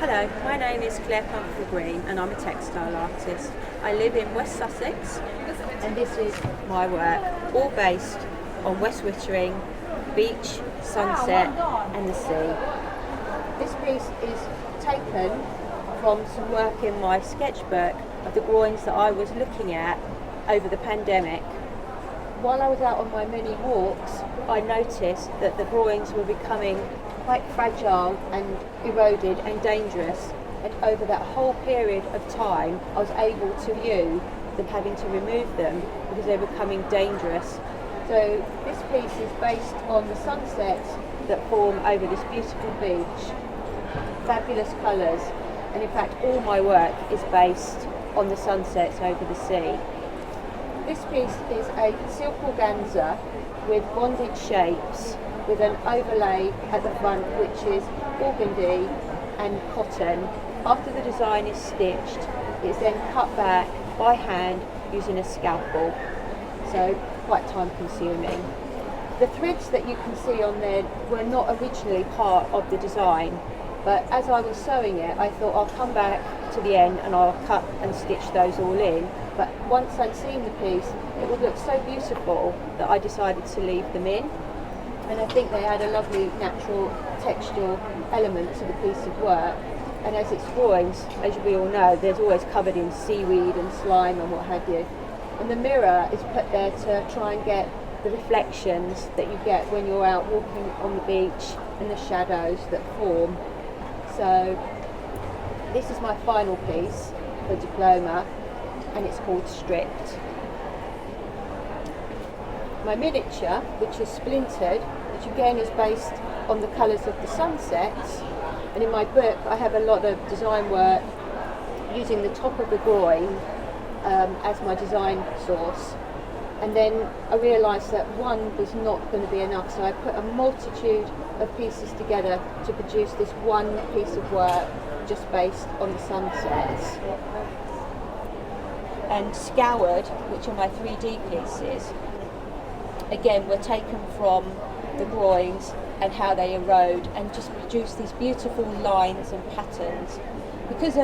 Hello, my name is Clare Pumfrey-Green and I'm a textile artist. I live in West Sussex and this is my work, all based on West Wittering, beach, sunset and the sea. This piece is taken from some work in my sketchbook of the drawings that I was looking at over the pandemic. While I was out on my many walks, I noticed that the drawings were becoming quite fragile and eroded and dangerous, and over that whole period of time I was able to view them having to remove them because they were becoming dangerous. So this piece is based on the sunsets that form over this beautiful beach, fabulous colours, and in fact all my work is based on the sunsets over the sea. This piece is a silk organza with bonded shapes with an overlay at the front which is organdy and cotton. After the design is stitched, it's then cut back by hand using a scalpel, so quite time consuming. The threads that you can see on there were not originally part of the design, but as I was sewing it I thought I'll come back to the end and I'll cut and stitch those all in, but once I'd seen the piece it would look so beautiful that I decided to leave them in. And I think they add a lovely natural textural element to the piece of work. And as it's drawings, as we all know, there's always covered in seaweed and slime and what have you. And the mirror is put there to try and get the reflections that you get when you're out walking on the beach and the shadows that form. So this is my final piece for diploma and it's called Stripped. My miniature, which is splintered, which again is based on the colours of the sunsets, and in my book I have a lot of design work using the top of the drawing as my design source, and then I realised that one was not going to be enough, so I put a multitude of pieces together to produce this one piece of work just based on the sunsets. And Scoured, which are my 3D pieces, again were taken from the drawings and how they erode and just produce these beautiful lines and patterns. Because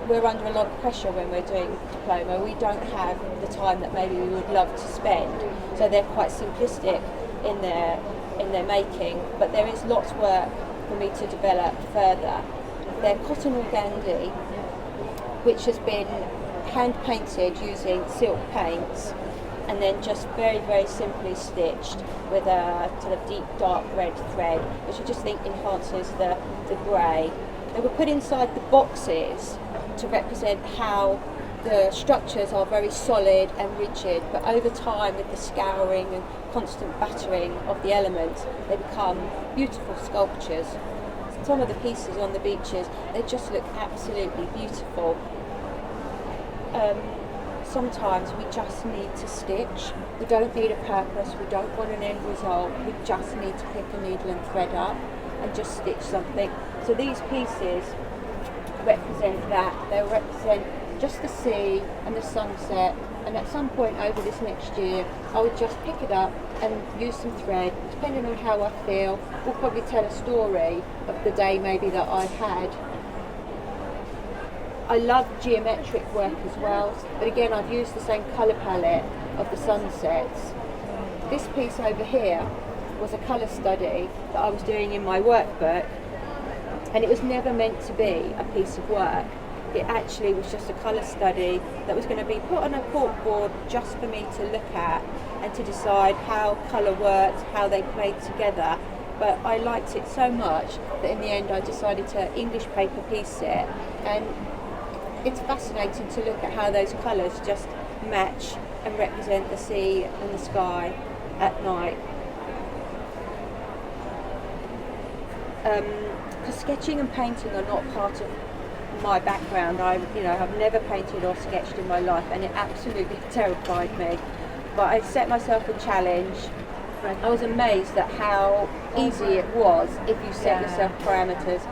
we're under a lot of pressure when we're doing diploma, we don't have the time that maybe we would love to spend, so they're quite simplistic in their making, but there is lots of work for me to develop further. They're cotton organdy, which has been hand painted using silk paints and then just very, very simply stitched with a sort of deep dark red thread, which I just think enhances the grey. They were put inside the boxes to represent how the structures are very solid and rigid, but over time with the scouring and constant battering of the elements, they become beautiful sculptures. Some of the pieces on the beaches, they just look absolutely beautiful. Sometimes we just need to stitch. We don't need a purpose, we don't want an end result, we just need to pick a needle and thread up and just stitch something. So these pieces represent that. They represent just the sea and the sunset, and at some point over this next year I would just pick it up and use some thread, depending on how I feel. We'll probably tell a story of the day maybe that I had. I love geometric work as well, but again I've used the same colour palette of the sunsets. This piece over here was a colour study that I was doing in my workbook, and it was never meant to be a piece of work. It actually was just a colour study that was going to be put on a corkboard just for me to look at and to decide how colour worked, how they played together. But I liked it so much that in the end I decided to English paper piece it, and it's fascinating to look at how those colours just match and represent the sea and the sky at night. Because sketching and painting are not part of my background. I've never painted or sketched in my life, and it absolutely terrified me. But I set myself a challenge. I was amazed at how easy it was if you set yourself parameters.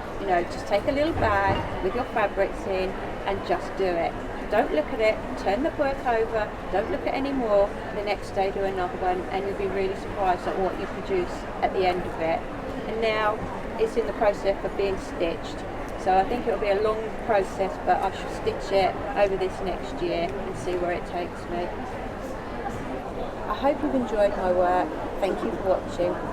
Just take a little bag with your fabrics in and just do it. Don't look at it, turn the work over, don't look at any more. The next day do another one, and you'll be really surprised at what you produce at the end of it. And now it's in the process of being stitched. So I think it'll be a long process, but I shall stitch it over this next year and see where it takes me. I hope you've enjoyed my work. Thank you for watching.